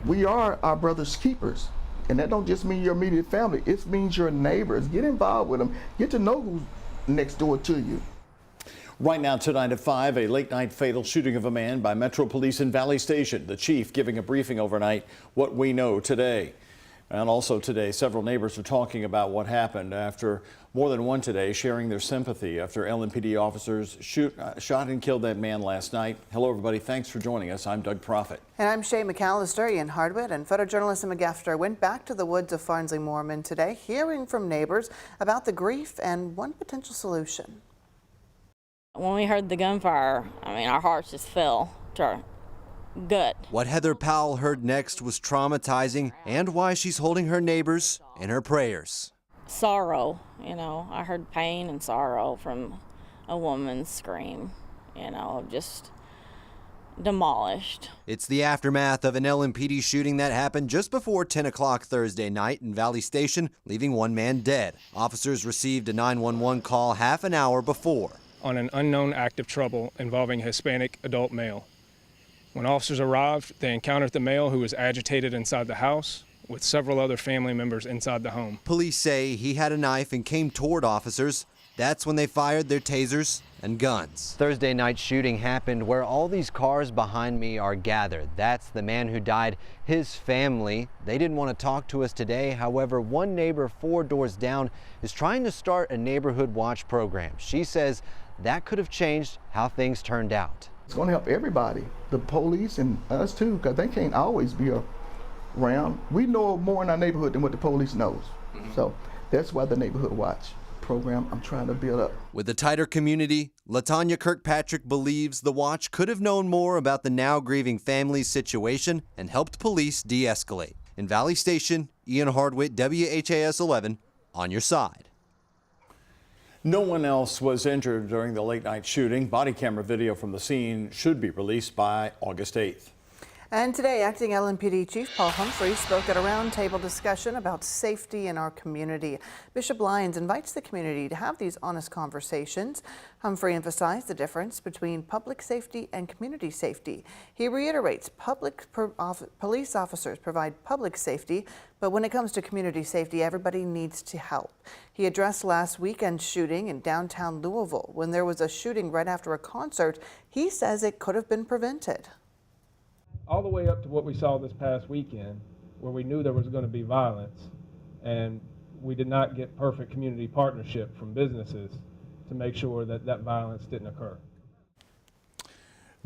We are our brother's keepers. And that don't just mean your immediate family, it means your neighbors. Get involved with them. Get to know who's next door to you. Right now tonight at 5, a late night fatal shooting of a man by Metro Police in Valley Station. The chief giving a briefing overnight, what we know today. And also today, several neighbors are talking about what happened after more than one today sharing their sympathy after LMPD officers shot and killed that man last night. Hello, everybody. Thanks for joining us. I'm Doug Proffitt. And I'm Shay McAllister. Ian Hardwick and photojournalist McGafter went back to the woods of Farnsley-Moorman today, hearing from neighbors about the grief and one potential solution. When we heard the gunfire, I mean, our hearts just fell to our gut. What Heather Powell heard next was traumatizing, and why she's holding her neighbors in her prayers. Sorrow, you know, I heard pain and sorrow from a woman's scream, you know, just demolished. It's the aftermath of an LMPD shooting that happened just before 10 o'clock Thursday night in Valley Station, leaving one man dead. Officers received a 911 call half an hour before on an unknown act of trouble involving a Hispanic adult male. When officers arrived, they encountered the male, who was agitated inside the house with several other family members inside the home. Police say he had a knife and came toward officers. That's when they fired their tasers and guns. Thursday night shooting happened where all these cars behind me are gathered. That's the man who died, his family. They didn't want to talk to us today. However, one neighbor 4 doors down is trying to start a neighborhood watch program. She says that could have changed how things turned out. It's going to help everybody, the police and us too, because they can't always be around. We know more in our neighborhood than what the police knows. So that's why the Neighborhood Watch program I'm trying to build up. With a tighter community, LaTanya Kirkpatrick believes the watch could have known more about the now grieving family's situation and helped police de-escalate. In Valley Station, Ian Hardwick, WHAS11, on your side. No one else was injured during the late night shooting. Body camera video from the scene should be released by August 8th. And today, Acting LMPD Chief Paul Humphrey spoke at a roundtable discussion about safety in our community. Bishop Lyons invites the community to have these honest conversations. Humphrey emphasized the difference between public safety and community safety. He reiterates police officers provide public safety, but when it comes to community safety, everybody needs to help. He addressed last weekend's shooting in downtown Louisville. When there was a shooting right after a concert, he says it could have been prevented. All the way up to what we saw this past weekend, where we knew there was going to be violence, and we did not get perfect community partnership from businesses to make sure that that violence didn't occur.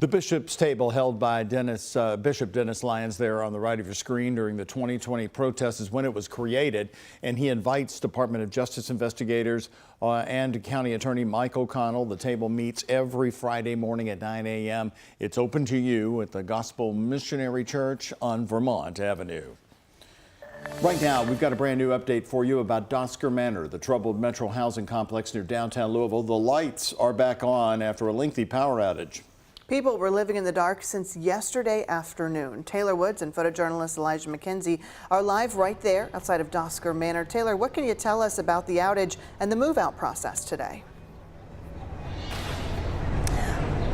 The Bishop's table held by Bishop Dennis Lyons there on the right of your screen during the 2020 protests is when it was created, and he invites Department of Justice investigators and County Attorney Mike O'Connell. The table meets every Friday morning at 9 a.m. It's open to you at the Gospel Missionary Church on Vermont Avenue. Right now, we've got a brand new update for you about Dosker Manor, the troubled metro housing complex near downtown Louisville. The lights are back on after a lengthy power outage. People were living in the dark since yesterday afternoon. Taylor Woods and photojournalist Elijah McKenzie are live right there outside of Dosker Manor. Taylor, what can you tell us about the outage and the move-out process today?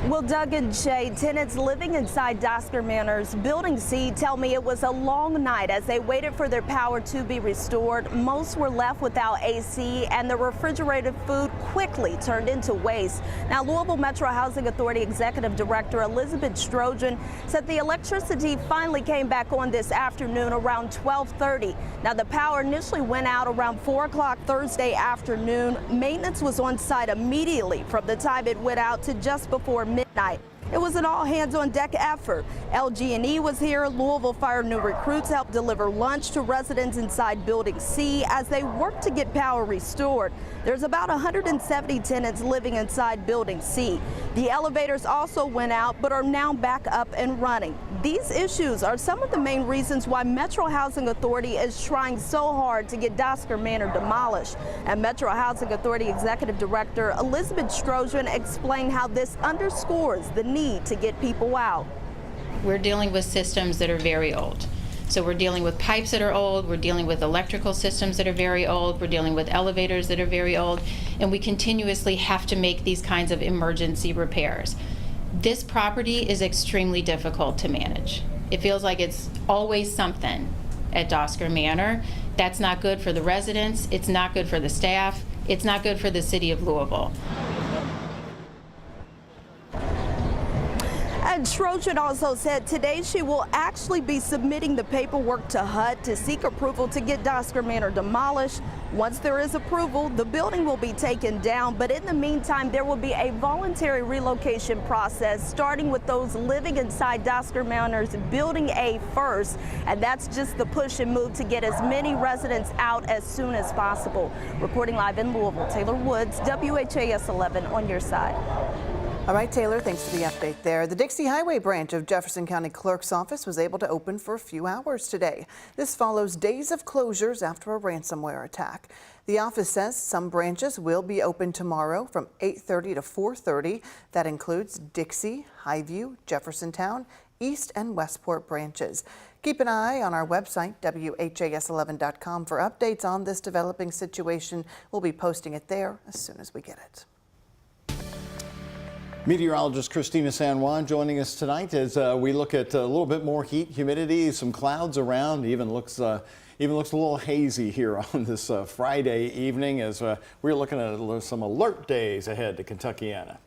Well, Doug and Shay, tenants living inside Dosker Manor's Building C tell me it was a long night as they waited for their power to be restored. Most were left without AC, and the refrigerated food quickly turned into waste. Now, Louisville Metro Housing Authority Executive Director Elizabeth Strojan said the electricity finally came back on this afternoon around 12:30. Now, the power initially went out around 4 o'clock Thursday afternoon. Maintenance was on site immediately from the time it went out to just before midnight. It was an all-hands-on-deck effort. LG&E was here. Louisville Fire new recruits helped deliver lunch to residents inside Building C as they worked to get power restored. There's about 170 tenants living inside Building C. The elevators also went out but are now back up and running. These issues are some of the main reasons why Metro Housing Authority is trying so hard to get Dosker Manor demolished. And Metro Housing Authority Executive Director Elizabeth Strojan explained how this underscores the need to get people out. We're dealing with systems that are very old. So we're dealing with pipes that are old, we're dealing with electrical systems that are very old, we're dealing with elevators that are very old, and we continuously have to make these kinds of emergency repairs. This property is extremely difficult to manage. It feels like it's always something at Dosker Manor. That's not good for the residents. It's not good for the staff. It's not good for the city of Louisville. And Trojan also said today she will actually be submitting the paperwork to HUD to seek approval to get Dosker Manor demolished. Once there is approval, the building will be taken down, but in the meantime, there will be a voluntary relocation process, starting with those living inside Dosker Manor's Building A first, and that's just the push and move to get as many residents out as soon as possible. Reporting live in Louisville, Taylor Woods, WHAS 11 on your side. All right, Taylor, thanks for the update there. The Dixie Highway branch of Jefferson County Clerk's Office was able to open for a few hours today. This follows days of closures after a ransomware attack. The office says some branches will be open tomorrow from 8:30 to 4:30. That includes Dixie, Highview, Jeffersontown, East and Westport branches. Keep an eye on our website, WHAS11.com, for updates on this developing situation. We'll be posting it there as soon as we get it. Meteorologist Christina San Juan joining us tonight as we look at a little bit more heat, humidity, some clouds around. Even looks a little hazy here on this Friday evening as we're looking at some alert days ahead to Kentuckiana.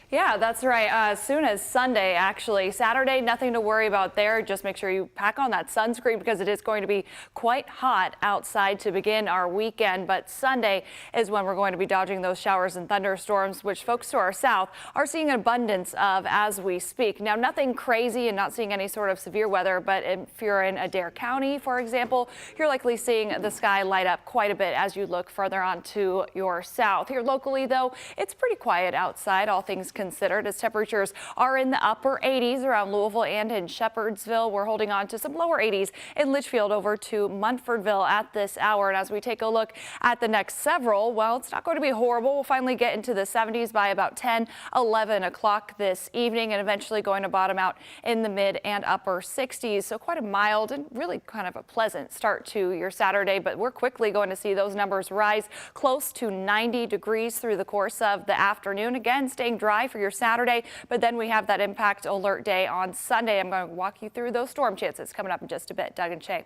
Yeah, that's right. As soon as Sunday, actually. Saturday, nothing to worry about there. Just make sure you pack on that sunscreen because it is going to be quite hot outside to begin our weekend. But Sunday is when we're going to be dodging those showers and thunderstorms, which folks to our south are seeing an abundance of as we speak. Now, nothing crazy and not seeing any sort of severe weather, but if you're in Adair County, for example, you're likely seeing the sky light up quite a bit as you look further on to your south. Here locally, though, it's pretty quiet outside, all things considered, as temperatures are in the upper 80s around Louisville and in Shepherdsville. We're holding on to some lower 80s in Litchfield over to Munfordville at this hour. And as we take a look at the next several, well, it's not going to be horrible. We'll finally get into the 70s by about 10, 11 o'clock this evening and eventually going to bottom out in the mid and upper 60s. So quite a mild and really kind of a pleasant start to your Saturday, but we're quickly going to see those numbers rise close to 90 degrees through the course of the afternoon. Again, staying dry for your Saturday, but then we have that impact alert day on Sunday. I'm going to walk you through those storm chances coming up in just a bit. Doug and Shay.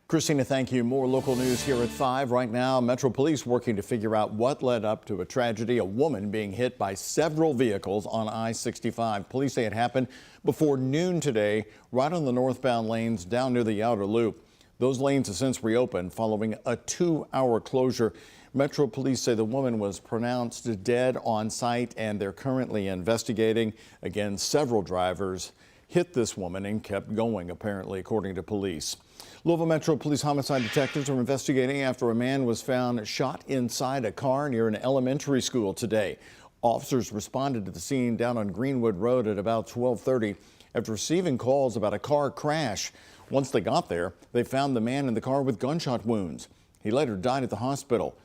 Christina, thank you. More local news here at 5. Right now, Metro Police working to figure out what led up to a tragedy, a woman being hit by several vehicles on I-65. Police say it happened before noon today, right on the northbound lanes down near the outer loop. Those lanes have since reopened following a 2-hour closure. Metro Police say the woman was pronounced dead on site and they're currently investigating. Again, several drivers hit this woman and kept going, apparently, according to police. Louisville Metro Police homicide detectives are investigating after a man was found shot inside a car near an elementary school today. Officers responded to the scene down on Greenwood Road at about 12:30 after receiving calls about a car crash. Once they got there, they found the man in the car with gunshot wounds. He later died at the hospital.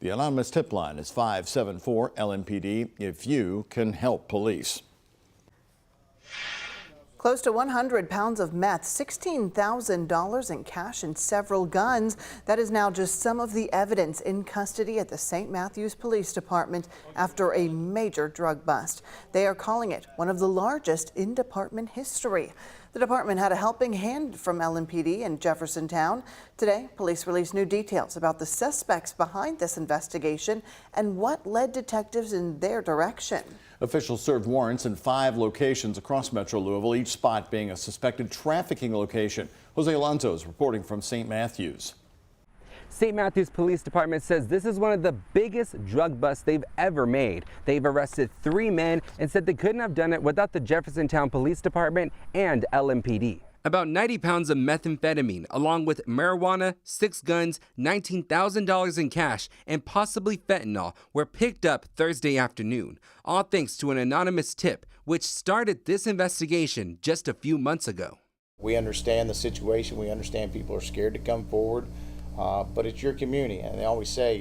The anonymous tip line is 574 LMPD if you can help police. Close to 100 pounds of meth, $16,000 in cash and several guns. That is now just some of the evidence in custody at the St. Matthews Police Department after a major drug bust. They are calling it one of the largest in department history. The department had a helping hand from LMPD in Jeffersontown. Today, police released new details about the suspects behind this investigation and what led detectives in their direction. Officials served warrants in 5 locations across Metro Louisville, each spot being a suspected trafficking location. Jose Alonso is reporting from St. Matthews. St. Matthews Police Department says this is one of the biggest drug busts they've ever made. They've arrested 3 men and said they couldn't have done it without the Jeffersontown Police Department and LMPD. About 90 pounds of methamphetamine, along with marijuana, 6 guns, $19,000 in cash, and possibly fentanyl were picked up Thursday afternoon, all thanks to an anonymous tip, which started this investigation just a few months ago. We understand the situation. We understand people are scared to come forward, but it's your community. And they always say,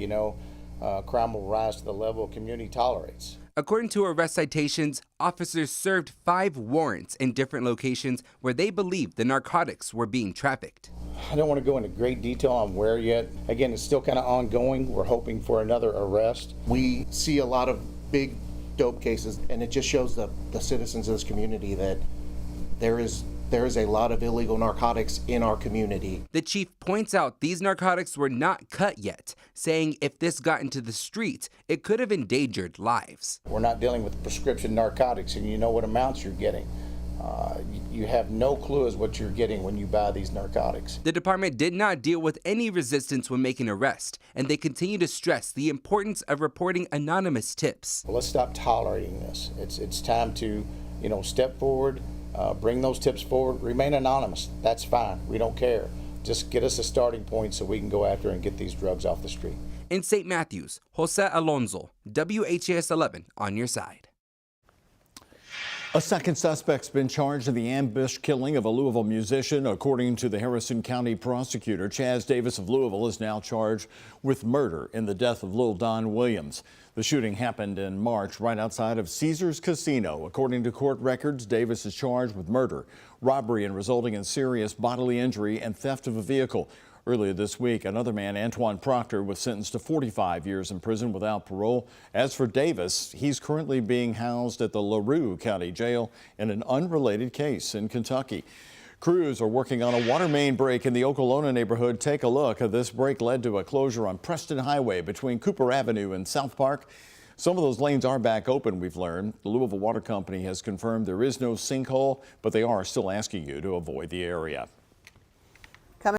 crime will rise to the level a community tolerates. According to arrest citations, officers served 5 warrants in different locations where they believed the narcotics were being trafficked. I don't want to go into great detail on where yet. Again, it's still kind of ongoing. We're hoping for another arrest. We see a lot of big dope cases, and it just shows the citizens of this community that there is There's a lot of illegal narcotics in our community. The chief points out these narcotics were not cut yet, saying if this got into the streets, it could have endangered lives. We're not dealing with prescription narcotics, and you know what amounts you're getting. You have no clue as what you're getting when you buy these narcotics. The department did not deal with any resistance when making arrest, and they continue to stress the importance of reporting anonymous tips. Well, let's stop tolerating this. It's time to, step forward, bring those tips forward, remain anonymous. That's fine. We don't care. Just get us a starting point so we can go after and get these drugs off the street. In St. Matthews, Jose Alonso, WHAS11 on your side. A second suspect's been charged in the ambush killing of a Louisville musician. According to the Harrison County prosecutor, Chaz Davis of Louisville is now charged with murder in the death of Lil Don Williams. The shooting happened in March right outside of Caesars Casino. According to court records, Davis is charged with murder, robbery and resulting in serious bodily injury, and theft of a vehicle. Earlier this week, another man, Antoine Proctor, was sentenced to 45 years in prison without parole. As for Davis, he's currently being housed at the LaRue County Jail in an unrelated case in Kentucky. Crews are working on a water main break in the Okolona neighborhood. Take a look. This break led to a closure on Preston Highway between Cooper Avenue and South Park. Some of those lanes are back open, we've learned. The Louisville Water Company has confirmed there is no sinkhole, but they are still asking you to avoid the area.